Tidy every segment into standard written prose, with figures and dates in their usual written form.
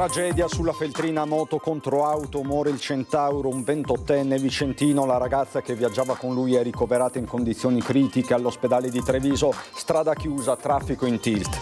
Tragedia sulla Feltrina, moto contro auto, muore il Centauro, un 28enne vicentino. La ragazza che viaggiava con lui è ricoverata in condizioni critiche all'ospedale di Treviso. Strada chiusa, traffico in tilt.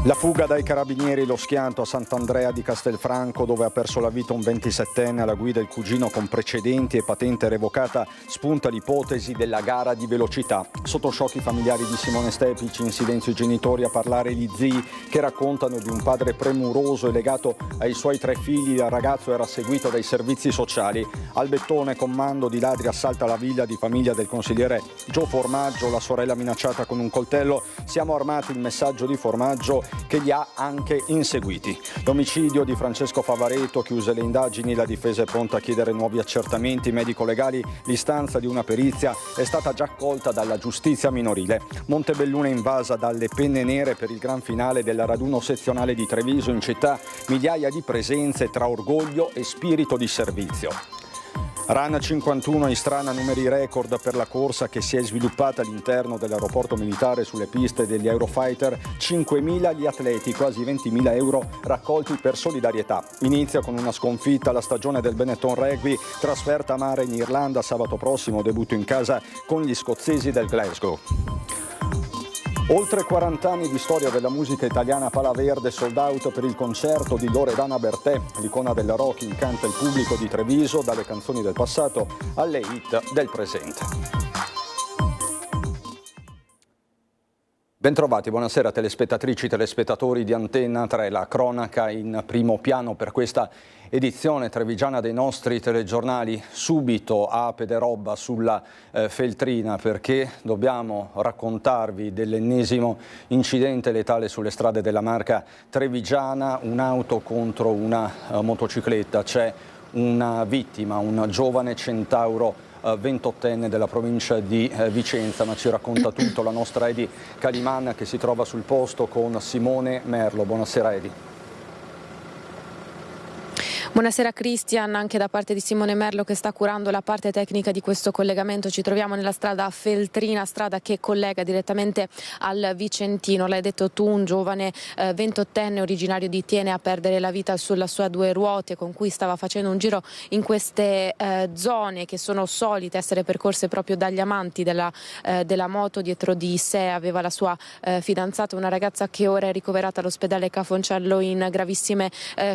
La fuga dai carabinieri, lo schianto a Sant'Andrea di Castelfranco, dove ha perso la vita un 27enne alla guida il cugino con precedenti e patente revocata. Spunta l'ipotesi della gara di velocità. Sotto shock i familiari di Simone Stepic, in silenzio i genitori, a parlare gli zii che raccontano di un padre premuroso e legato ai suoi 3 figli. Il ragazzo era seguito dai servizi sociali. Albettone, comando di ladri, assalta la villa di famiglia del consigliere Gio Formaggio, la sorella minacciata con un coltello. Siamo armati, il messaggio di Formaggio che li ha anche inseguiti. L'omicidio di Francesco Favareto, chiuse le indagini, la difesa è pronta a chiedere nuovi accertamenti medico-legali. L'istanza di una perizia è stata già accolta dalla giustizia minorile. Montebelluna invasa dalle penne nere per il gran finale del raduno sezionale di Treviso. In città migliaia di presenze tra orgoglio e spirito di servizio. Run 51 in strana, numeri record per la corsa che si è sviluppata all'interno dell'aeroporto militare sulle piste degli Eurofighter. 5.000 gli atleti, quasi 20.000 euro raccolti per solidarietà. Inizia con una sconfitta la stagione del Benetton Rugby, trasferta a mare in Irlanda sabato prossimo, debutto in casa con gli scozzesi del Glasgow. Oltre 40 anni di storia della musica italiana, Pala Verde, sold out per il concerto di Loredana Bertè. L'icona del rock incanta il pubblico di Treviso, dalle canzoni del passato alle hit del presente. Bentrovati, buonasera telespettatrici, telespettatori di Antenna 3, la cronaca in primo piano per questa edizione trevigiana dei nostri telegiornali. Subito a Pederobba sulla Feltrina, perché dobbiamo raccontarvi dell'ennesimo incidente letale sulle strade della Marca trevigiana, un'auto contro una motocicletta. C'è una vittima, un giovane Centauro 28enne della provincia di Vicenza, ma ci racconta tutto la nostra Edi Caliman, che si trova sul posto con Simone Merlo. Buonasera Edi. Buonasera Cristian, anche da parte di Simone Merlo che sta curando la parte tecnica di questo collegamento. Ci troviamo nella strada Feltrina, strada che collega direttamente al Vicentino. L'hai detto tu, un giovane 28enne originario di Tiene a perdere la vita sulla sua 2 ruote, con cui stava facendo un giro in queste zone che sono solite essere percorse proprio dagli amanti della moto. Dietro di sé aveva la sua fidanzata, una ragazza che ora è ricoverata all'ospedale Cafoncello in gravissime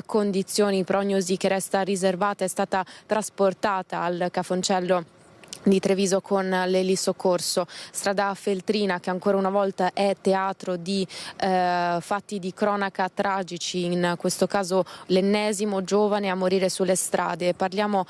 condizioni. Prognosi che resta riservata, è stata trasportata al Cafoncello di Treviso con l'elisoccorso. Strada Feltrina che ancora una volta è teatro di fatti di cronaca tragici, in questo caso l'ennesimo giovane a morire sulle strade. Parliamo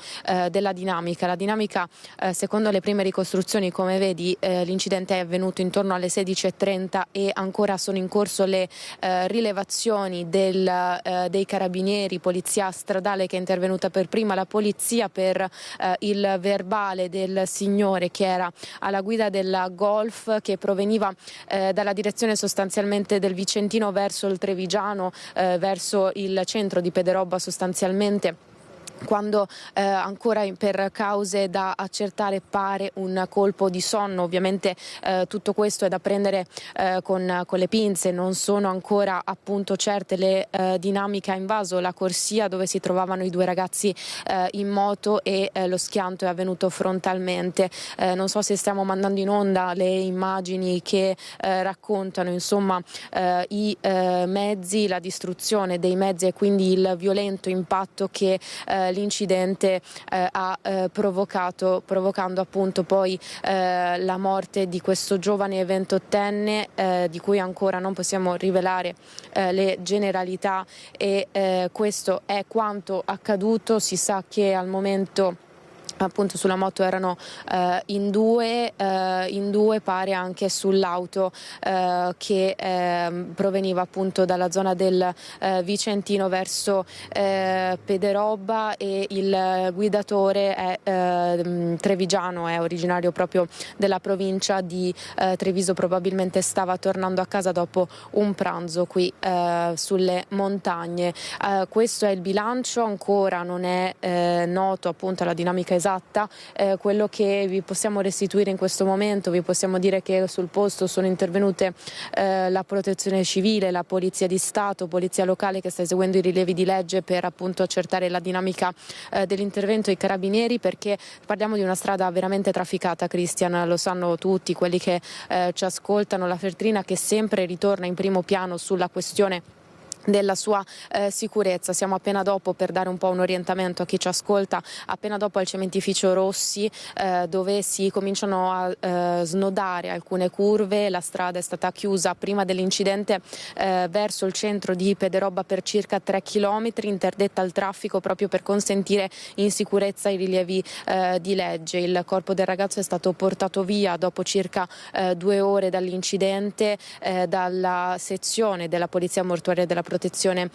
della dinamica. La dinamica, secondo le prime ricostruzioni, come vedi, l'incidente è avvenuto intorno alle 16:30 e ancora sono in corso le rilevazioni dei carabinieri, polizia stradale che è intervenuta per prima, la polizia per il verbale del signore che era alla guida della Golf, che proveniva dalla direzione sostanzialmente del Vicentino verso il Trevigiano, verso il centro di Pederobba sostanzialmente, quando ancora per cause da accertare pare un colpo di sonno. Ovviamente tutto questo è da prendere con le pinze, non sono ancora appunto certe le dinamiche. Ha invaso la corsia dove si trovavano i 2 ragazzi in moto e lo schianto è avvenuto frontalmente. Non so se stiamo mandando in onda le immagini che raccontano insomma i mezzi, la distruzione dei mezzi e quindi il violento impatto che l'incidente ha provocato, provocando appunto poi la morte di questo giovane 28enne di cui ancora non possiamo rivelare le generalità, e questo è quanto accaduto. Si sa che al momento appunto sulla moto erano in due, pare anche sull'auto che proveniva appunto dalla zona del Vicentino verso Pederobba, e il guidatore è trevigiano, è originario proprio della provincia di Treviso, probabilmente stava tornando a casa dopo un pranzo qui sulle montagne. Questo è il bilancio, ancora non è noto appunto la dinamica esatta esatta. Quello che vi possiamo restituire in questo momento, vi possiamo dire che sul posto sono intervenute la protezione civile, la polizia di Stato, polizia locale che sta eseguendo i rilievi di legge per appunto accertare la dinamica dell'intervento, i carabinieri, perché parliamo di una strada veramente trafficata, Cristian, lo sanno tutti quelli che ci ascoltano, la Feltrina che sempre ritorna in primo piano sulla questione della sua sicurezza. Siamo appena dopo, per dare un po' un orientamento a chi ci ascolta, appena dopo al cementificio Rossi, dove si cominciano a snodare alcune curve. La strada è stata chiusa prima dell'incidente verso il centro di Pederobba per circa 3 km, interdetta al traffico proprio per consentire in sicurezza i rilievi di legge. Il corpo del ragazzo è stato portato via dopo circa 2 ore dall'incidente dalla sezione della Polizia Mortuaria e della Protezione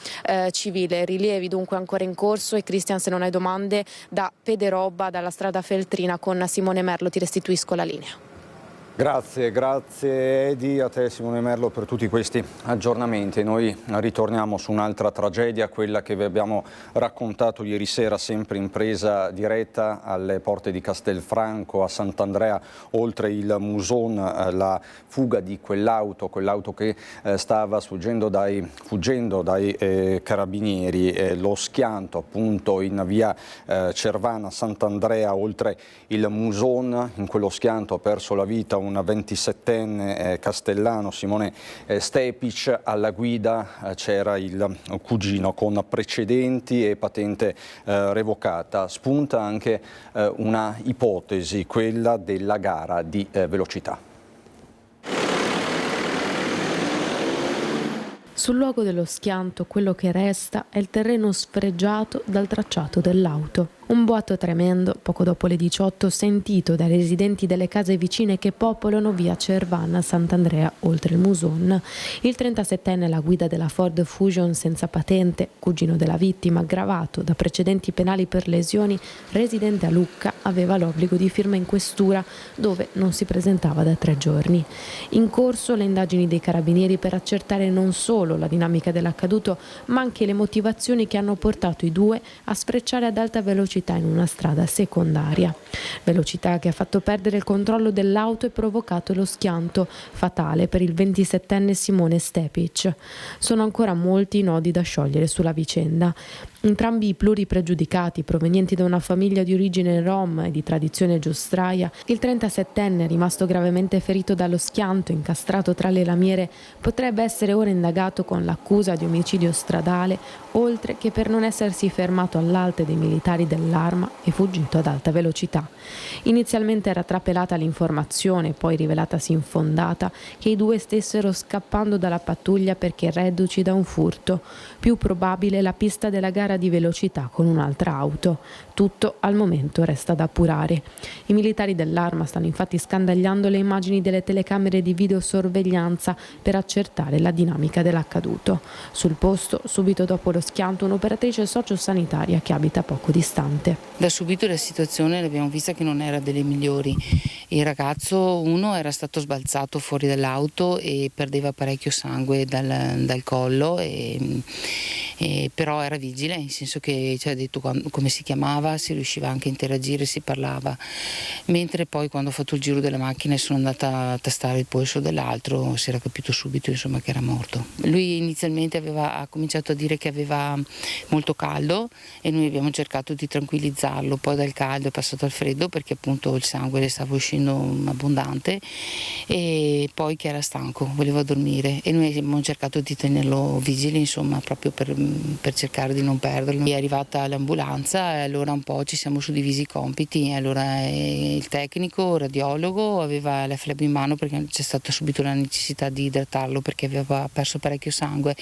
Civile. Rilievi dunque ancora in corso, e Cristian, se non hai domande, da Pederobba, dalla strada Feltrina con Simone Merlo ti restituisco la linea. Grazie Edi, a te Simone Merlo per tutti questi aggiornamenti. Noi ritorniamo su un'altra tragedia, quella che vi abbiamo raccontato ieri sera, sempre in presa diretta alle porte di Castelfranco, a Sant'Andrea, oltre il Muson, la fuga di quell'auto che stava fuggendo dai carabinieri, lo schianto appunto in via Cervana, Sant'Andrea, oltre il Muson. In quello schianto ha perso la vita un 27enne castellano, Simone Stepic. Alla guida c'era il cugino con precedenti e patente revocata. Spunta anche una ipotesi, quella della gara di velocità. Sul luogo dello schianto quello che resta è il terreno sfregiato dal tracciato dell'auto. Un boato tremendo, poco dopo le 18, sentito dai residenti delle case vicine che popolano via Cervana, Sant'Andrea, oltre il Muson. Il 37enne alla guida della Ford Fusion senza patente, cugino della vittima, aggravato da precedenti penali per lesioni, residente a Lucca, aveva l'obbligo di firma in questura, dove non si presentava da 3 giorni. In corso le indagini dei carabinieri per accertare non solo la dinamica dell'accaduto, ma anche le motivazioni che hanno portato i due a sfrecciare ad alta velocità in una strada secondaria. Velocità che ha fatto perdere il controllo dell'auto e provocato lo schianto fatale per il 27enne Simone Stepic. Sono ancora molti i nodi da sciogliere sulla vicenda. Entrambi i pluripregiudicati, provenienti da una famiglia di origine rom e di tradizione giostraia, il 37enne, rimasto gravemente ferito dallo schianto incastrato tra le lamiere, potrebbe essere ora indagato con l'accusa di omicidio stradale, oltre che per non essersi fermato all'alte dei militari dell'Arma e fuggito ad alta velocità. Inizialmente era trapelata l'informazione, poi rivelatasi infondata, che i due stessero scappando dalla pattuglia perché reduci da un furto. Più probabile la pista della gara di velocità con un'altra auto. Tutto al momento resta da appurare. I militari dell'Arma stanno infatti scandagliando le immagini delle telecamere di videosorveglianza per accertare la dinamica dell'accaduto. Sul posto, subito dopo lo schianto, un'operatrice sociosanitaria che abita poco distante. Da subito la situazione l'abbiamo vista che non era delle migliori. Il ragazzo, uno, era stato sbalzato fuori dall'auto e perdeva parecchio sangue dal collo, però era vigile, nel senso che ci ha detto come si chiamava, si riusciva anche a interagire, si parlava. Mentre poi quando ho fatto il giro della macchina e sono andata a tastare il polso dell'altro, si era capito subito insomma che era morto. Lui inizialmente ha cominciato a dire che aveva molto caldo e noi abbiamo cercato di tranquillizzarlo, poi dal caldo è passato al freddo perché appunto il sangue le stava uscendo abbondante, e poi che era stanco, voleva dormire, e noi abbiamo cercato di tenerlo vigile insomma proprio per cercare di non perderlo. È arrivata l'ambulanza e allora un po' ci siamo suddivisi i compiti. Allora il tecnico, radiologo, aveva la flebo in mano perché c'è stata subito la necessità di idratarlo perché aveva perso parecchio sangue.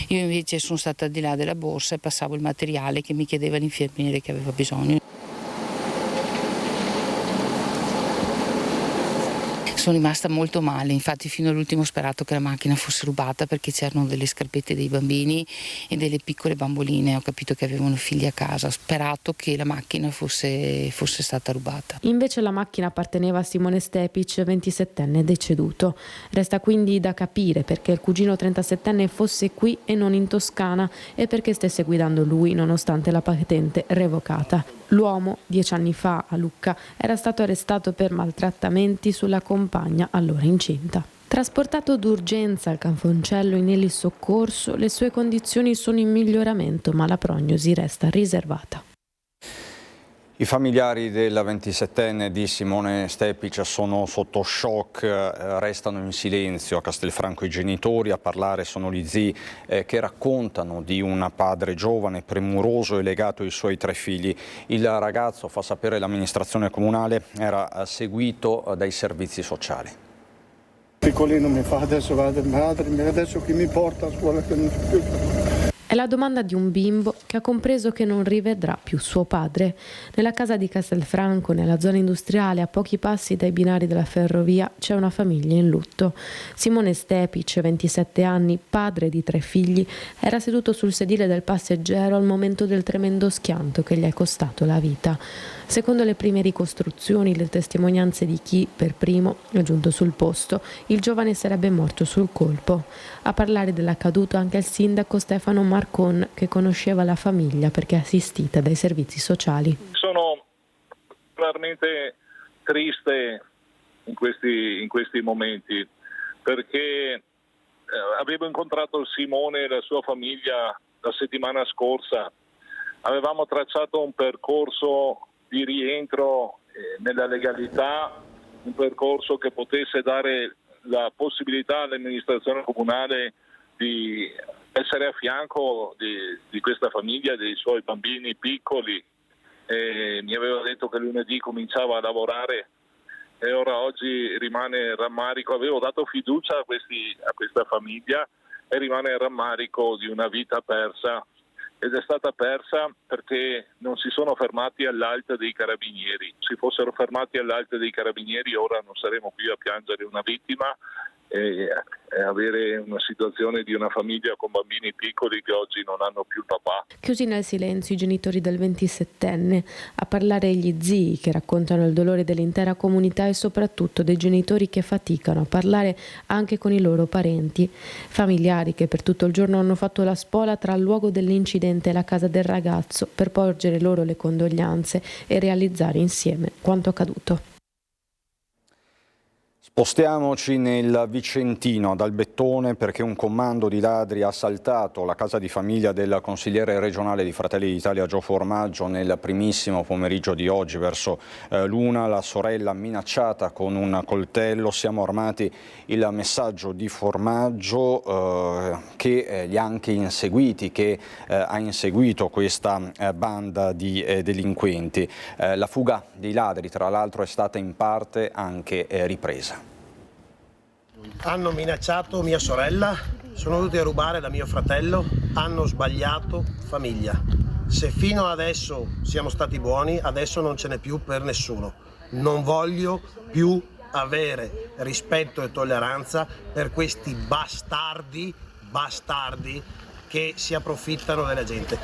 Io invece sono stata al di là della borsa e passavo il materiale che mi chiedeva l'infermiere che aveva bisogno. Sono rimasta molto male, infatti fino all'ultimo ho sperato che la macchina fosse rubata perché c'erano delle scarpette dei bambini e delle piccole bamboline, ho capito che avevano figli a casa, ho sperato che la macchina fosse stata rubata. Invece la macchina apparteneva a Simone Stepic, 27enne deceduto. Resta quindi da capire perché il cugino 37enne fosse qui e non in Toscana e perché stesse guidando lui nonostante la patente revocata. L'uomo, 10 anni fa a Lucca, era stato arrestato per maltrattamenti sulla compagna allora incinta. Trasportato d'urgenza al Canfoncello in elisoccorso, le sue condizioni sono in miglioramento, ma la prognosi resta riservata. I familiari della 27enne di Simone Stepic sono sotto shock, restano in silenzio a Castelfranco i genitori, a parlare sono gli zii che raccontano di un padre giovane, premuroso e legato ai suoi 3 figli. Il ragazzo, fa sapere l'amministrazione comunale, era seguito dai servizi sociali. Piccolino mi fa adesso vado madre, adesso chi mi porta a scuola che non so più. È la domanda di un bimbo che ha compreso che non rivedrà più suo padre. Nella casa di Castelfranco, nella zona industriale, a pochi passi dai binari della ferrovia, c'è una famiglia in lutto. Simone Stepic, 27 anni, padre di 3 figli, era seduto sul sedile del passeggero al momento del tremendo schianto che gli è costato la vita. Secondo le prime ricostruzioni, le testimonianze di chi, per primo, è giunto sul posto, il giovane sarebbe morto sul colpo. A parlare dell'accaduto anche il sindaco Stefano Marcon, che conosceva la famiglia perché assistita dai servizi sociali. Sono veramente triste in questi momenti, perché avevo incontrato il Simone e la sua famiglia la settimana scorsa. Avevamo tracciato un percorso di rientro nella legalità, un percorso che potesse dare la possibilità all'amministrazione comunale di essere a fianco di questa famiglia, dei suoi bambini piccoli. Mi aveva detto che lunedì cominciava a lavorare e ora oggi rimane rammarico. Avevo dato fiducia a questa famiglia e rimane rammarico di una vita persa. Ed è stata persa perché non si sono fermati all'alta dei carabinieri. Se fossero fermati all'alta dei carabinieri ora non saremmo qui a piangere una vittima e avere una situazione di una famiglia con bambini piccoli che oggi non hanno più il papà. Chiusi nel silenzio i genitori del 27enne, a parlare gli zii che raccontano il dolore dell'intera comunità e soprattutto dei genitori che faticano a parlare anche con i loro parenti, familiari che per tutto il giorno hanno fatto la spola tra il luogo dell'incidente e la casa del ragazzo per porgere loro le condoglianze e realizzare insieme quanto accaduto. Spostiamoci nel Vicentino, ad Albettone, perché un commando di ladri ha assaltato la casa di famiglia del consigliere regionale di Fratelli d'Italia Gio Formaggio nel primissimo pomeriggio di oggi, verso l'1, la sorella minacciata con un coltello. Siamo armati, il messaggio di Formaggio che li ha anche inseguiti, che ha inseguito questa banda di delinquenti. La fuga dei ladri, tra l'altro, è stata in parte anche ripresa. Hanno minacciato mia sorella, sono venuti a rubare da mio fratello, hanno sbagliato famiglia. Se fino adesso siamo stati buoni, adesso non ce n'è più per nessuno. Non voglio più avere rispetto e tolleranza per questi bastardi che si approfittano della gente.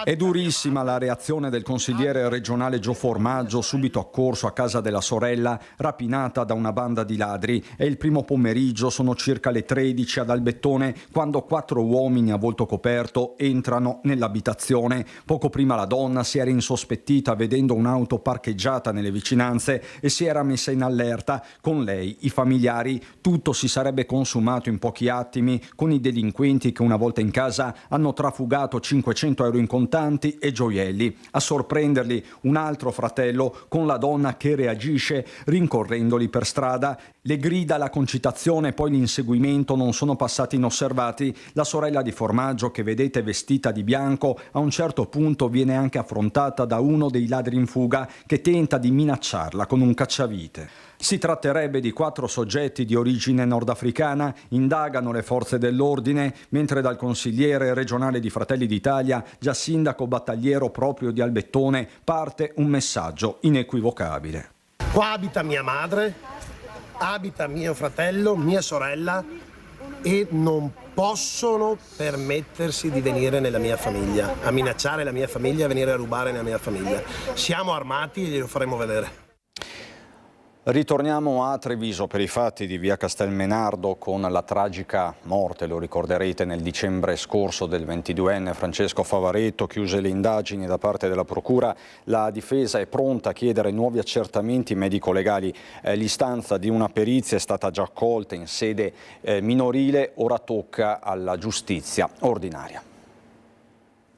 È durissima la reazione del consigliere regionale Gio Formaggio, subito accorso a casa della sorella, rapinata da una banda di ladri. È il primo pomeriggio, sono circa le 13 ad Albettone, quando 4 uomini a volto coperto entrano nell'abitazione. Poco prima la donna si era insospettita vedendo un'auto parcheggiata nelle vicinanze e si era messa in allerta. Con lei i familiari. Tutto si sarebbe consumato in pochi attimi, con i delinquenti che una volta in casa hanno trafugato 500 euro in contanti e gioielli. A sorprenderli un altro fratello con la donna che reagisce rincorrendoli per strada. Le grida, la concitazione e poi l'inseguimento non sono passati inosservati. La sorella di Formaggio, che vedete vestita di bianco, a un certo punto viene anche affrontata da uno dei ladri in fuga che tenta di minacciarla con un cacciavite. Si tratterebbe di 4 soggetti di origine nordafricana, indagano le forze dell'ordine, mentre dal consigliere regionale di Fratelli d'Italia, già sindaco battagliero proprio di Albettone, parte un messaggio inequivocabile. Qua abita mia madre, abita mio fratello, mia sorella e non possono permettersi di venire nella mia famiglia, a minacciare la mia famiglia, a venire a rubare nella mia famiglia. Siamo armati e glielo faremo vedere. Ritorniamo a Treviso per i fatti di via Castelmenardo con la tragica morte, lo ricorderete, nel dicembre scorso del 22enne Francesco Favaretto. Chiuse le indagini da parte della Procura, la difesa è pronta a chiedere nuovi accertamenti medico-legali. L'istanza di una perizia è stata già accolta in sede minorile, ora tocca alla giustizia ordinaria.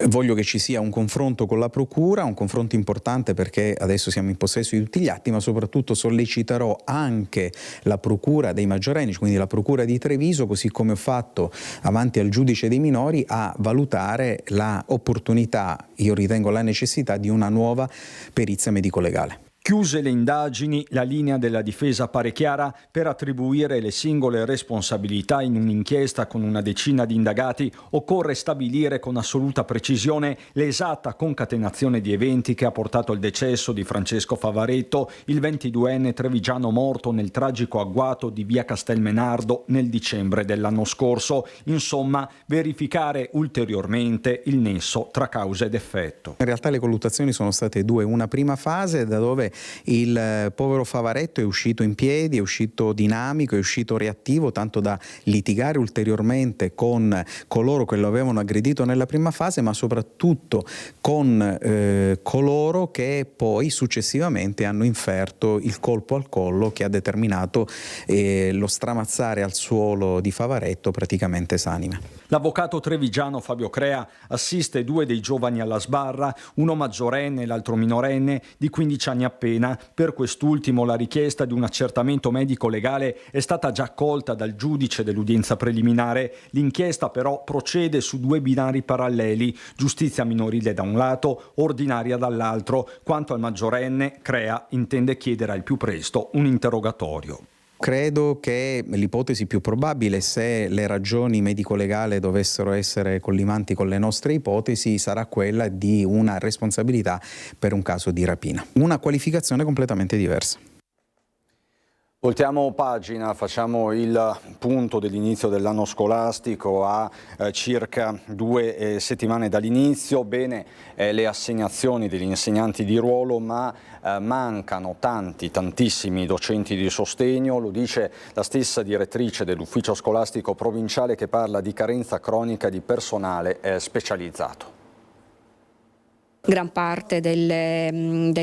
Voglio che ci sia un confronto con la Procura, un confronto importante perché adesso siamo in possesso di tutti gli atti, ma soprattutto solleciterò anche la Procura dei maggiorenni, quindi la Procura di Treviso, così come ho fatto avanti al giudice dei minori, a valutare la opportunità, io ritengo la necessità, di una nuova perizia medico-legale. Chiuse le indagini, la linea della difesa pare chiara per attribuire le singole responsabilità in un'inchiesta con una decina di indagati. Occorre stabilire con assoluta precisione l'esatta concatenazione di eventi che ha portato al decesso di Francesco Favaretto, il 22enne trevigiano morto nel tragico agguato di via Castelmenardo nel dicembre dell'anno scorso. Insomma, verificare ulteriormente il nesso tra causa ed effetto. In realtà le colluttazioni sono state due, una prima fase da dove il povero Favaretto è uscito in piedi, è uscito dinamico, è uscito reattivo, tanto da litigare ulteriormente con coloro che lo avevano aggredito nella prima fase, ma soprattutto con coloro che poi successivamente hanno inferto il colpo al collo che ha determinato lo stramazzare al suolo di Favaretto praticamente esanime. L'avvocato trevigiano Fabio Crea assiste due dei giovani alla sbarra, uno maggiorenne e l'altro minorenne di 15 anni appena. Per quest'ultimo la richiesta di un accertamento medico-legale è stata già accolta dal giudice dell'udienza preliminare. L'inchiesta però procede su due binari paralleli, giustizia minorile da un lato, ordinaria dall'altro. Quanto al maggiorenne, Crea intende chiedere al più presto un interrogatorio. Credo che l'ipotesi più probabile, se le ragioni medico-legali dovessero essere collimanti con le nostre ipotesi, sarà quella di una responsabilità per un caso di rapina. Una qualificazione completamente diversa. Voltiamo pagina, facciamo il punto dell'inizio dell'anno scolastico a circa 2 settimane dall'inizio. Bene, le assegnazioni degli insegnanti di ruolo, ma mancano tantissimi docenti di sostegno. Lo dice la stessa direttrice dell'ufficio scolastico provinciale, che parla di carenza cronica di personale specializzato. Gran parte dei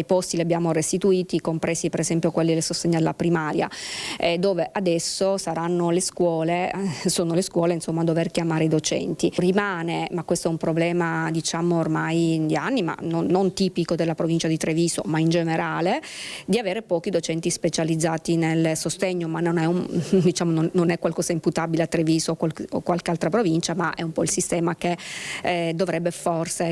posti li abbiamo restituiti, compresi per esempio quelli del sostegno alla primaria, dove adesso saranno le scuole, insomma, a dover chiamare i docenti. Rimane, ma questo è un problema diciamo ormai di anni, ma non tipico della provincia di Treviso, ma in generale, di avere pochi docenti specializzati nel sostegno, ma non è, non è qualcosa imputabile a Treviso o qualche altra provincia, ma è un po' il sistema che dovrebbe forse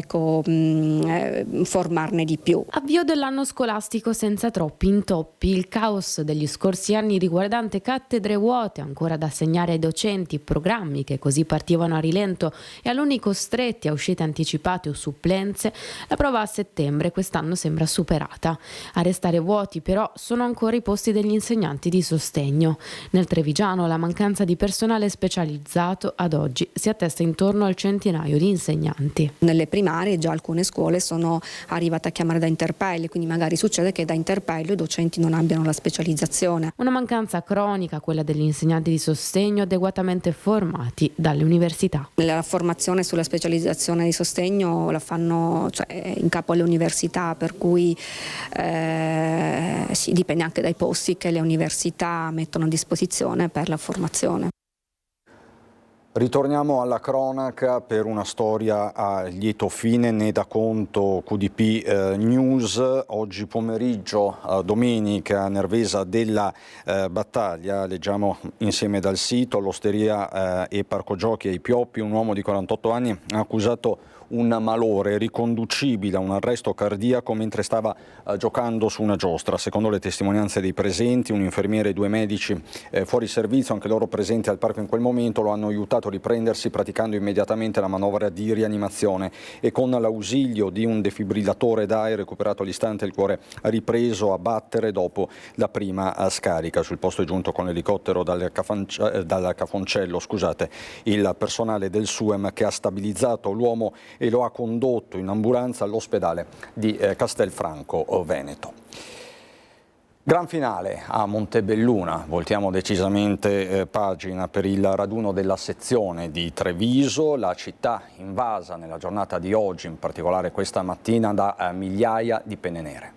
formarne di più. Avvio dell'anno scolastico senza troppi intoppi. Il caos degli scorsi anni riguardante cattedre vuote ancora da assegnare ai docenti, programmi che così partivano a rilento e alunni costretti a uscite anticipate o supplenze, la prova a settembre quest'anno sembra superata. A restare vuoti però sono ancora i posti degli insegnanti di sostegno. Nel trevigiano la mancanza di personale specializzato ad oggi si attesta intorno al centinaio di insegnanti. Nelle primarie già alcune scuole sono arrivate a chiamare da interpello, quindi magari succede che da interpello i docenti non abbiano la specializzazione. Una mancanza cronica, quella degli insegnanti di sostegno adeguatamente formati dalle università. La formazione sulla specializzazione di sostegno la fanno in capo alle università, per cui dipende anche dai posti che le università mettono a disposizione per la formazione. Ritorniamo alla cronaca per una storia a lieto fine, ne dà conto QDP News. Oggi pomeriggio, domenica, a Nervesa della Battaglia, leggiamo insieme dal sito, all'Osteria e Parco Giochi ai Pioppi, un uomo di 48 anni ha accusato un malore riconducibile a un arresto cardiaco mentre stava giocando su una giostra. Secondo le testimonianze dei presenti, un infermiere e 2 medici fuori servizio, anche loro presenti al parco in quel momento, lo hanno aiutato a riprendersi praticando immediatamente la manovra di rianimazione e con l'ausilio di un defibrillatore DAI recuperato all'istante il cuore ha ripreso a battere dopo la prima scarica. Sul posto è giunto con l'elicottero dal Cafoncello il personale del SUEM che ha stabilizzato l'uomo e lo ha condotto in ambulanza all'ospedale di Castelfranco Veneto. Gran finale a Montebelluna, voltiamo decisamente pagina per il raduno della sezione di Treviso, la città invasa nella giornata di oggi, in particolare questa mattina, da migliaia di penne nere.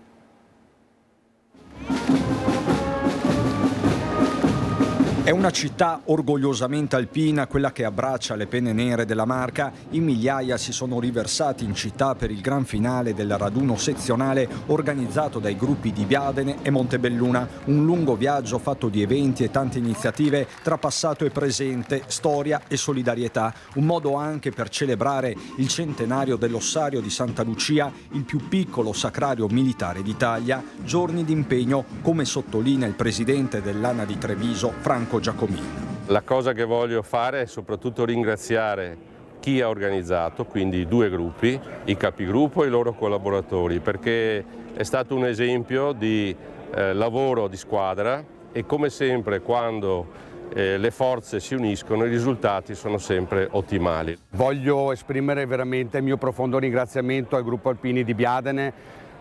È una città orgogliosamente alpina, quella che abbraccia le penne nere della Marca. In migliaia si sono riversati in città per il gran finale del raduno sezionale organizzato dai gruppi di Biadene e Montebelluna. Un lungo viaggio fatto di eventi e tante iniziative tra passato e presente, storia e solidarietà. Un modo anche per celebrare il centenario dell'ossario di Santa Lucia, il più piccolo sacrario militare d'Italia. Giorni d'impegno, come sottolinea il presidente dell'ANA di Treviso, Franco Giacomini. La cosa che voglio fare è soprattutto ringraziare chi ha organizzato, quindi i due gruppi, i capigruppo e i loro collaboratori, perché è stato un esempio di lavoro di squadra e come sempre quando le forze si uniscono i risultati sono sempre ottimali. Voglio esprimere veramente il mio profondo ringraziamento al gruppo alpini di Biadene,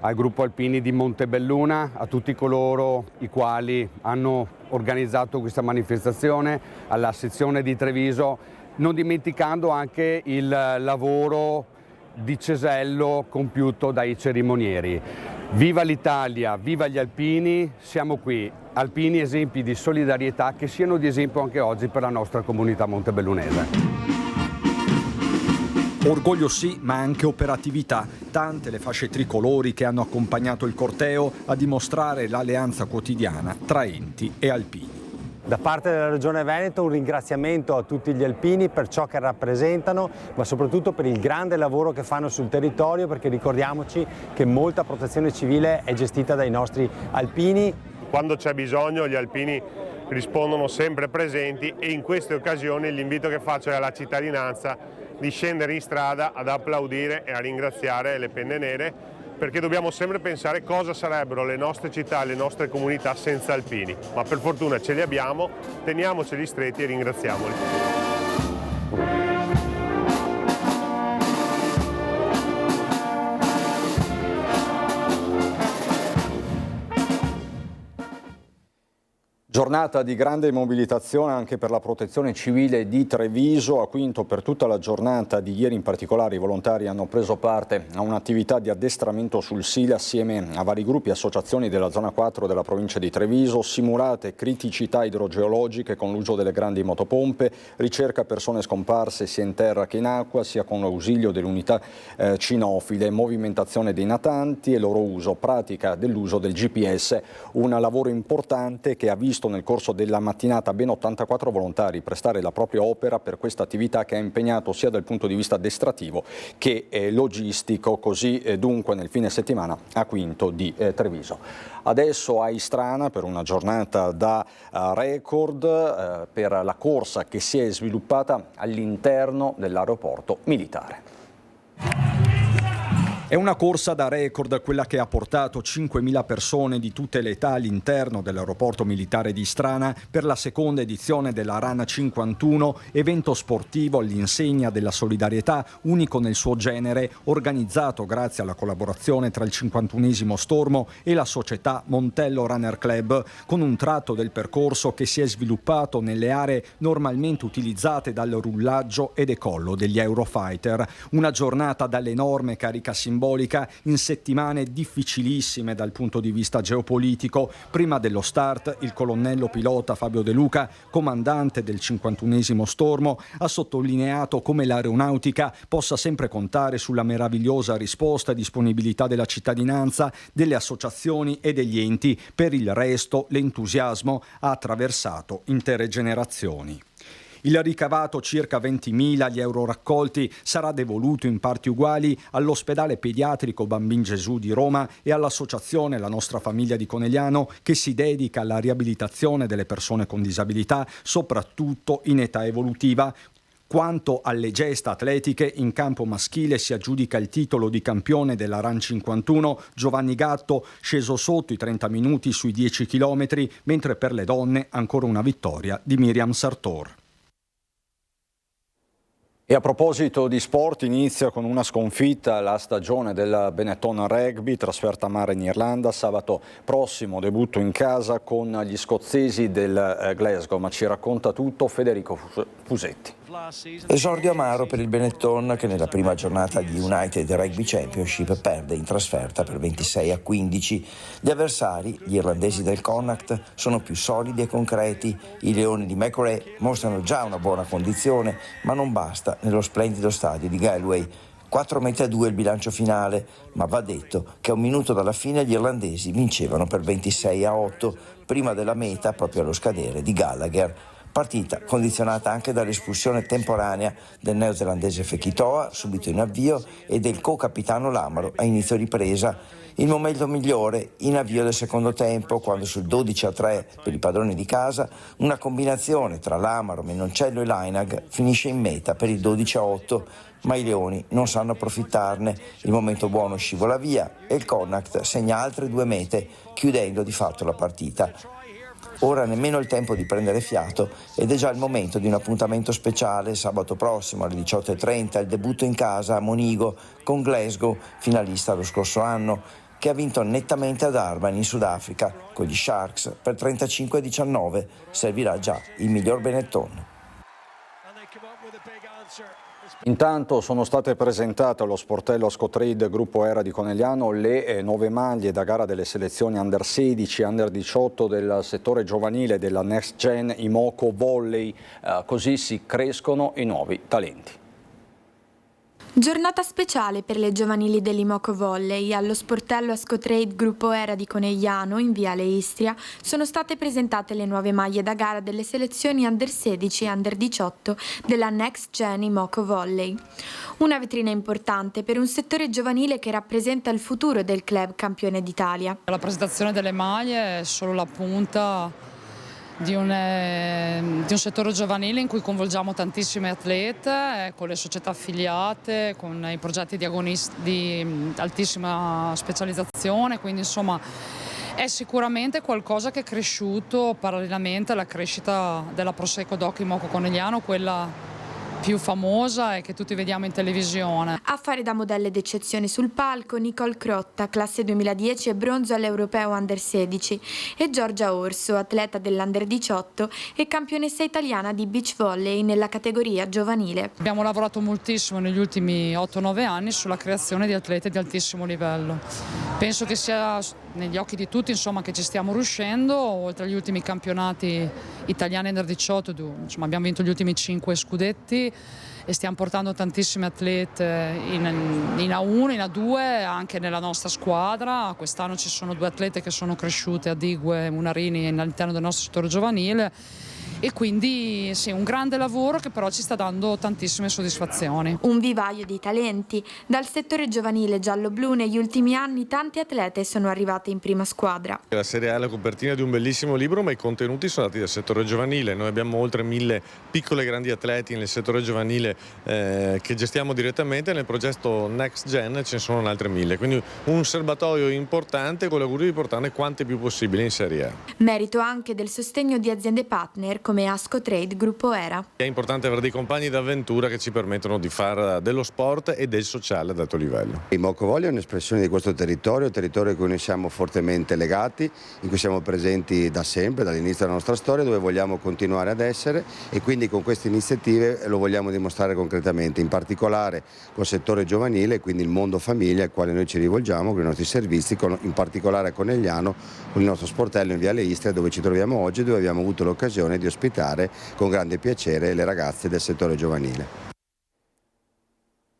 al gruppo alpini di Montebelluna, a tutti coloro i quali hanno organizzato questa manifestazione, alla sezione di Treviso, non dimenticando anche il lavoro di cesello compiuto dai cerimonieri. Viva l'Italia, viva gli alpini, siamo qui, alpini esempi di solidarietà che siano di esempio anche oggi per la nostra comunità montebellunese. Orgoglio sì, ma anche operatività. Tante le fasce tricolori che hanno accompagnato il corteo a dimostrare l'alleanza quotidiana tra enti e alpini. Da parte della Regione Veneto un ringraziamento a tutti gli alpini per ciò che rappresentano, ma soprattutto per il grande lavoro che fanno sul territorio, perché ricordiamoci che molta protezione civile è gestita dai nostri alpini. Quando c'è bisogno gli alpini rispondono sempre presenti e in queste occasioni l'invito che faccio è alla cittadinanza di scendere in strada ad applaudire e a ringraziare le penne nere, perché dobbiamo sempre pensare cosa sarebbero le nostre città, le nostre comunità senza alpini, ma per fortuna ce li abbiamo, teniamoceli stretti e ringraziamoli. Giornata di grande mobilitazione anche per la protezione civile di Treviso. A Quinto per tutta la giornata di ieri in particolare i volontari hanno preso parte a un'attività di addestramento sul SIL assieme a vari gruppi e associazioni della zona 4 della provincia di Treviso, simulate criticità idrogeologiche con l'uso delle grandi motopompe, ricerca persone scomparse sia in terra che in acqua, sia con l'ausilio dell'unità cinofile, movimentazione dei natanti e loro uso, pratica dell'uso del GPS, un lavoro importante che ha visto nel corso della mattinata ben 84 volontari prestare la propria opera per questa attività che ha impegnato sia dal punto di vista addestrativo che logistico, così dunque nel fine settimana a Quinto di Treviso. Adesso a Istrana per una giornata da record per la corsa che si è sviluppata all'interno dell'aeroporto militare. È una corsa da record quella che ha portato 5.000 persone di tutte le età all'interno dell'aeroporto militare di Istrana per la seconda edizione della Run 51, evento sportivo all'insegna della solidarietà, unico nel suo genere, organizzato grazie alla collaborazione tra il 51esimo Stormo e la società Montello Runner Club, con un tratto del percorso che si è sviluppato nelle aree normalmente utilizzate dal rullaggio e decollo degli Eurofighter. Una giornata dall'enorme carica simbolica in settimane difficilissime dal punto di vista geopolitico. Prima dello start il colonnello pilota Fabio De Luca, comandante del 51esimo Stormo, ha sottolineato come l'aeronautica possa sempre contare sulla meravigliosa risposta e disponibilità della cittadinanza, delle associazioni e degli enti. Per il resto l'entusiasmo ha attraversato intere generazioni. Il ricavato, circa 20.000, gli euro raccolti, sarà devoluto in parti uguali all'ospedale pediatrico Bambin Gesù di Roma e all'associazione La Nostra Famiglia di Conegliano, che si dedica alla riabilitazione delle persone con disabilità, soprattutto in età evolutiva. Quanto alle gesta atletiche, in campo maschile si aggiudica il titolo di campione della Run 51 Giovanni Gatto, sceso sotto i 30 minuti sui 10 chilometri, mentre per le donne ancora una vittoria di Miriam Sartor. E a proposito di sport, inizia con una sconfitta la stagione del Benetton Rugby, trasferta a mare in Irlanda. Sabato prossimo debutto in casa con gli scozzesi del Glasgow, ma ci racconta tutto Federico Fusetti. Esordio amaro per il Benetton, che nella prima giornata di United Rugby Championship perde in trasferta per 26-15. Gli avversari, gli irlandesi del Connacht, sono più solidi e concreti. I leoni di McRae mostrano già una buona condizione, ma non basta nello splendido stadio di Galway. 4-2 il bilancio finale, ma va detto che a un minuto dalla fine gli irlandesi vincevano per 26-8, prima della meta, proprio allo scadere, di Gallagher. Partita condizionata anche dall'espulsione temporanea del neozelandese Fekitoa, subito in avvio, e del co-capitano Lamaro a inizio ripresa. Il momento migliore in avvio del secondo tempo, quando sul 12-3 per i padroni di casa una combinazione tra Lamaro, Menoncello e Lainag finisce in meta per il 12-8, ma i leoni non sanno approfittarne. Il momento buono scivola via e il Connacht segna altre 2 mete, chiudendo di fatto la partita. Ora nemmeno il tempo di prendere fiato ed è già il momento di un appuntamento speciale. Sabato prossimo alle 18:30 il debutto in casa a Monigo con Glasgow, finalista lo scorso anno, che ha vinto nettamente ad Durban in Sudafrica con gli Sharks per 35-19. Servirà già il miglior Benetton. Intanto sono state presentate allo sportello Ascotrade Gruppo Era di Conegliano le 9 maglie da gara delle selezioni Under 16 e Under 18 del settore giovanile della Next Gen Imoco Volley, così si crescono i nuovi talenti. Giornata speciale per le giovanili dell'Imoco Volley. Allo sportello Ascotrade Gruppo Era di Conegliano, in Viale Istria, sono state presentate le nuove maglie da gara delle selezioni Under 16 e Under 18 della Next Gen Imoco Volley. Una vetrina importante per un settore giovanile che rappresenta il futuro del club campione d'Italia. La presentazione delle maglie è solo la punta di un settore giovanile in cui coinvolgiamo tantissime atlete, con le società affiliate, con i progetti di agonisti di altissima specializzazione, quindi insomma è sicuramente qualcosa che è cresciuto parallelamente alla crescita della Prosecco Doc Imoco Conegliano, quella più famosa e che tutti vediamo in televisione. A fare da modelle d'eccezione sul palco Nicole Crotta, classe 2010 e bronzo all'Europeo Under 16, e Giorgia Orso, atleta dell'Under 18 e campionessa italiana di beach volley nella categoria giovanile. Abbiamo lavorato moltissimo negli ultimi 8-9 anni sulla creazione di atlete di altissimo livello. Penso che sia negli occhi di tutti, insomma, che ci stiamo riuscendo. Oltre agli ultimi campionati italiani Under 18, insomma, abbiamo vinto gli ultimi 5 scudetti e stiamo portando tantissime atlete in A1, in A2, anche nella nostra squadra. Quest'anno ci sono 2 atlete che sono cresciute a Digue e Munarini all'interno del nostro settore giovanile. E quindi sì, un grande lavoro che però ci sta dando tantissime soddisfazioni. Un vivaio di talenti. Dal settore giovanile giallo-blu negli ultimi anni tanti atlete sono arrivati in prima squadra. La Serie A è la copertina di un bellissimo libro, ma i contenuti sono andati dal settore giovanile. Noi abbiamo oltre 1000 piccole e grandi atleti nel settore giovanile che gestiamo direttamente. Nel progetto Next Gen ce ne sono altre 1000, quindi un serbatoio importante con l'augurio di portarne quante più possibili in Serie A. Merito anche del sostegno di aziende partner come Ascotrade Gruppo Era. È importante avere dei compagni d'avventura che ci permettono di fare dello sport e del sociale ad alto livello. Imoco Volley è un'espressione di questo territorio a cui noi siamo fortemente legati, in cui siamo presenti da sempre, dall'inizio della nostra storia, dove vogliamo continuare ad essere, e quindi con queste iniziative lo vogliamo dimostrare concretamente, in particolare col settore giovanile e quindi il mondo famiglia al quale noi ci rivolgiamo con i nostri servizi, in particolare a Conegliano, con il nostro sportello in Viale Istria, dove ci troviamo oggi, dove abbiamo avuto l'occasione di ospitare con grande piacere le ragazze del settore giovanile.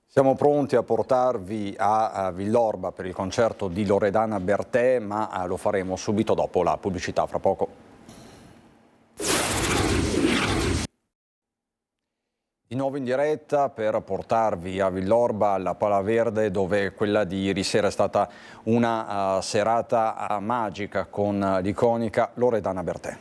Siamo pronti a portarvi a Villorba per il concerto di Loredana Bertè, ma lo faremo subito dopo la pubblicità, fra poco. Di nuovo in diretta per portarvi a Villorba, alla Pala Verde, dove quella di ieri sera è stata una serata magica con l'iconica Loredana Bertè.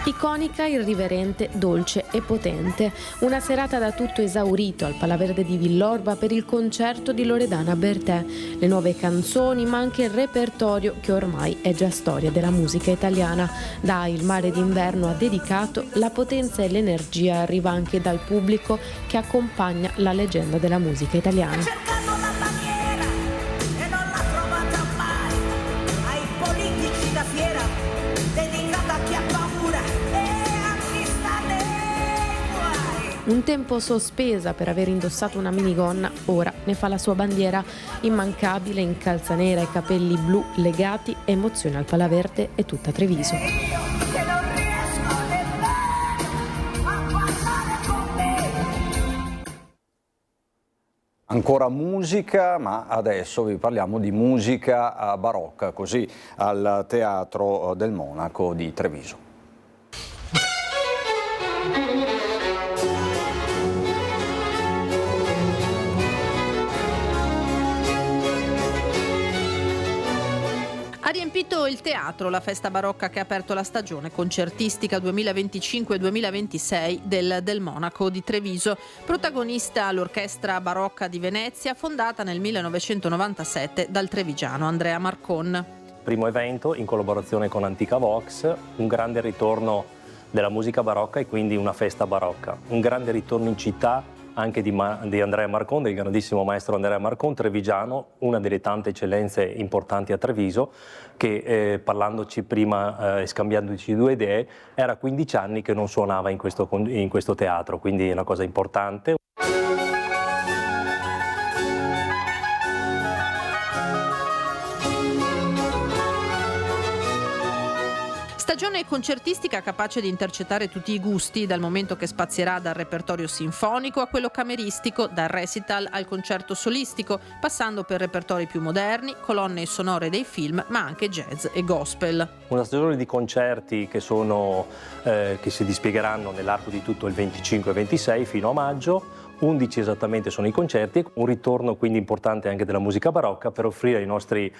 I iconica, irriverente, dolce e potente. Una serata da tutto esaurito al Palaverde di Villorba per il concerto di Loredana Bertè. Le nuove canzoni, ma anche il repertorio che ormai è già storia della musica italiana. Da Il mare d'inverno a Dedicato, la potenza e l'energia arriva anche dal pubblico che accompagna la leggenda della musica italiana. Un tempo sospesa per aver indossato una minigonna, ora ne fa la sua bandiera. Immancabile in calza nera e capelli blu legati, emoziona al Palaverde e tutta Treviso. Ancora musica, ma adesso vi parliamo di musica barocca, così al Teatro del Monaco di Treviso. Ha riempito il teatro la festa barocca che ha aperto la stagione concertistica 2025-2026 del Monaco di Treviso. Protagonista l'Orchestra Barocca di Venezia, fondata nel 1997 dal trevigiano Andrea Marcon. Primo evento in collaborazione con Antica Vox, un grande ritorno della musica barocca e quindi una festa barocca. Un grande ritorno in città anche di Andrea Marcon, del grandissimo maestro Andrea Marcon, trevigiano, una delle tante eccellenze importanti a Treviso, che parlandoci prima e scambiandoci due idee, era 15 anni che non suonava in questo teatro, quindi è una cosa importante. Stagione concertistica capace di intercettare tutti i gusti, dal momento che spazierà dal repertorio sinfonico a quello cameristico, dal recital al concerto solistico, passando per repertori più moderni, colonne sonore dei film, ma anche jazz e gospel. Una stagione di concerti che si dispiegheranno nell'arco di tutto il 25 e 26 fino a maggio. 11 esattamente sono i concerti, un ritorno quindi importante anche della musica barocca per offrire ai nostri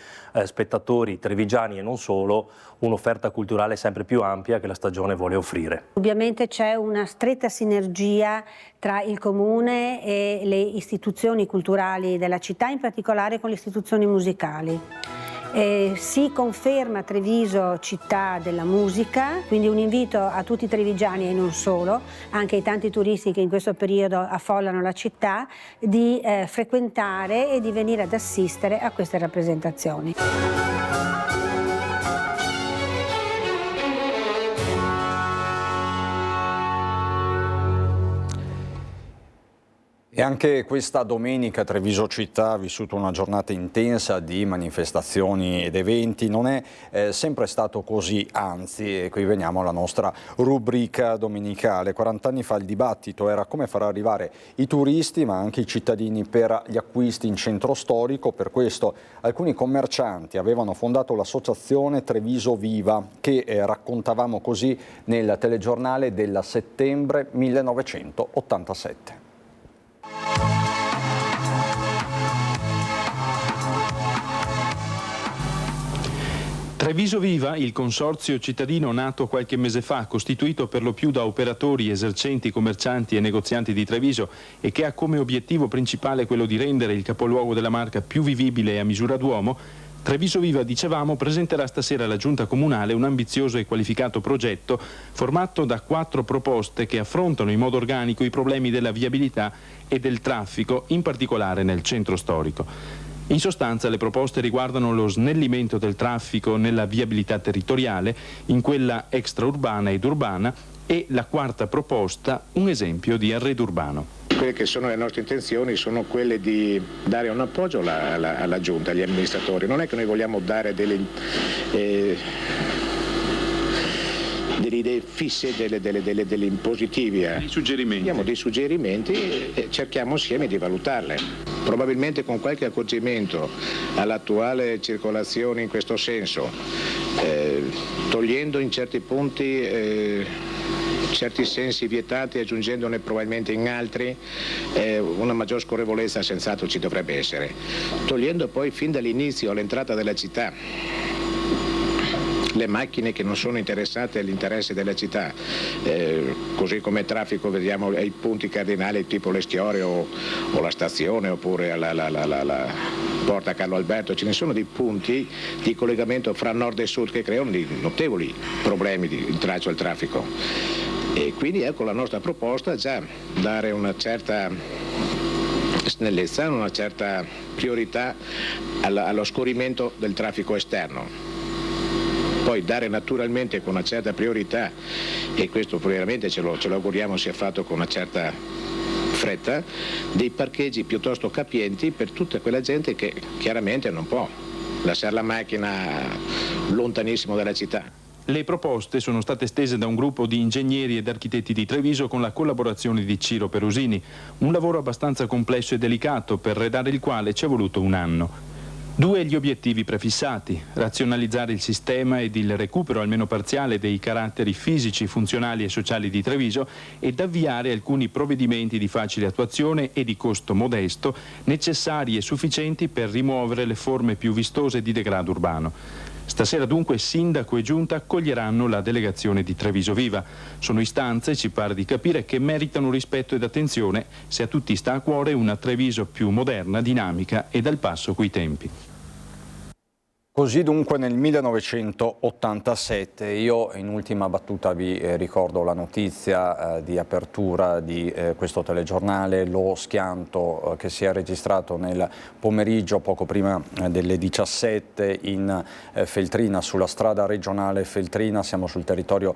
spettatori trevigiani e non solo un'offerta culturale sempre più ampia che la stagione vuole offrire. Ovviamente c'è una stretta sinergia tra il comune e le istituzioni culturali della città, in particolare con le istituzioni musicali. Si conferma Treviso città della musica, quindi un invito a tutti i trevigiani e non solo, anche ai tanti turisti che in questo periodo affollano la città, di frequentare e di venire ad assistere a queste rappresentazioni. E anche questa domenica Treviso città ha vissuto una giornata intensa di manifestazioni ed eventi. Non è sempre stato così, anzi, e qui veniamo alla nostra rubrica domenicale. 40 anni fa il dibattito era come far arrivare i turisti ma anche i cittadini per gli acquisti in centro storico. Per questo alcuni commercianti avevano fondato l'associazione Treviso Viva, che raccontavamo così nel telegiornale del settembre 1987. Treviso Viva, il consorzio cittadino nato qualche mese fa, costituito per lo più da operatori, esercenti, commercianti e negozianti di Treviso e che ha come obiettivo principale quello di rendere il capoluogo della Marca più vivibile e a misura d'uomo, Treviso Viva, dicevamo, presenterà stasera alla Giunta Comunale un ambizioso e qualificato progetto formato da 4 proposte che affrontano in modo organico i problemi della viabilità e del traffico, in particolare nel centro storico. In sostanza le proposte riguardano lo snellimento del traffico nella viabilità territoriale, in quella extraurbana ed urbana, e la quarta proposta, un esempio di arredo urbano. Quelle che sono le nostre intenzioni sono quelle di dare un appoggio alla Giunta, agli amministratori. Non è che noi vogliamo dare delle idee fisse, delle impositive. Dei suggerimenti. Diamo dei suggerimenti e cerchiamo insieme di valutarle. Probabilmente con qualche accorgimento all'attuale circolazione in questo senso, togliendo in certi punti certi sensi vietati, aggiungendone probabilmente in altri, una maggior scorrevolezza senz'altro ci dovrebbe essere. Togliendo poi fin dall'inizio all'entrata della città le macchine che non sono interessate agli interessi della città, così come traffico vediamo ai punti cardinali tipo l'Estiore o la stazione oppure la Porta Carlo Alberto. Ce ne sono dei punti di collegamento fra nord e sud che creano dei notevoli problemi di intralcio al traffico, e quindi ecco la nostra proposta è già dare una certa snellezza, una certa priorità allo scorrimento del traffico esterno, poi dare naturalmente con una certa priorità, e questo veramente ce lo auguriamo sia fatto con una certa fretta, dei parcheggi piuttosto capienti per tutta quella gente che chiaramente non può lasciare la macchina lontanissimo dalla città. Le proposte sono state stese da un gruppo di ingegneri ed architetti di Treviso con la collaborazione di Ciro Perusini, un lavoro abbastanza complesso e delicato per redare il quale ci è voluto un anno. 2 gli obiettivi prefissati: razionalizzare il sistema ed il recupero almeno parziale dei caratteri fisici, funzionali e sociali di Treviso, ed avviare alcuni provvedimenti di facile attuazione e di costo modesto necessari e sufficienti per rimuovere le forme più vistose di degrado urbano. Stasera dunque sindaco e giunta accoglieranno la delegazione di Treviso Viva. Sono istanze, ci pare di capire, che meritano rispetto ed attenzione se a tutti sta a cuore una Treviso più moderna, dinamica ed al passo coi tempi. Così dunque nel 1987, io in ultima battuta vi ricordo la notizia di apertura di questo telegiornale, lo schianto che si è registrato nel pomeriggio poco prima delle 17 in Feltrina, sulla strada regionale Feltrina. Siamo sul territorio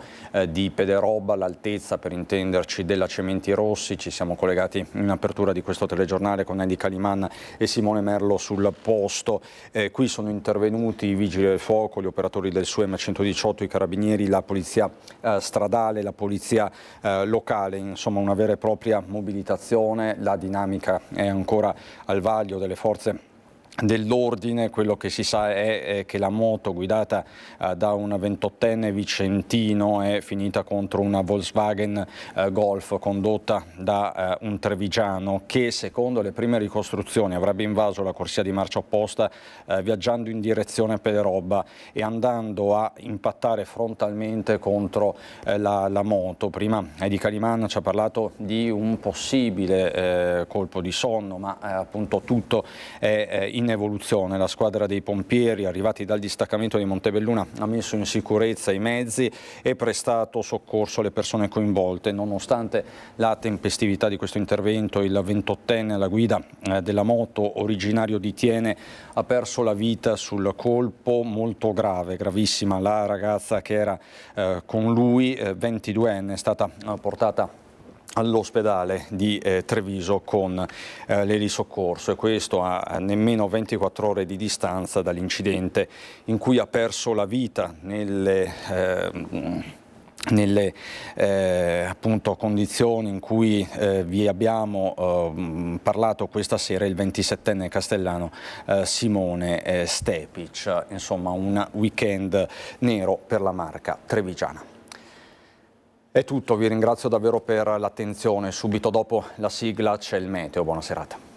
di Pederobba, all'altezza, per intenderci, della Cementi Rossi. Ci siamo collegati in apertura di questo telegiornale con Edi Caliman e Simone Merlo sul posto. Qui sono intervenuti i vigili del fuoco, gli operatori del SUEM 118, i carabinieri, la polizia stradale, la polizia locale, insomma una vera e propria mobilitazione. La dinamica è ancora al vaglio delle forze dell'ordine. Quello che si sa è che la moto guidata da un 28enne vicentino è finita contro una Volkswagen Golf condotta da un trevigiano che, secondo le prime ricostruzioni, avrebbe invaso la corsia di marcia opposta viaggiando in direzione Pederobba e andando a impattare frontalmente contro la moto. Prima Edi Caliman ci ha parlato di un possibile colpo di sonno, ma appunto tutto è in evoluzione. La squadra dei pompieri arrivati dal distaccamento di Montebelluna ha messo in sicurezza i mezzi e prestato soccorso alle persone coinvolte. Nonostante la tempestività di questo intervento, il 28enne alla guida della moto, originario di Thiene, ha perso la vita sul colpo. Molto grave, gravissima la ragazza che era con lui, 22enne, è stata portata all'ospedale di Treviso con l'elisoccorso, e questo a nemmeno 24 ore di distanza dall'incidente in cui ha perso la vita nelle appunto condizioni in cui vi abbiamo parlato questa sera, il 27enne castellano Simone Stepic. Insomma un weekend nero per la marca trevigiana. È tutto, vi ringrazio davvero per l'attenzione. Subito dopo la sigla c'è il meteo. Buona serata.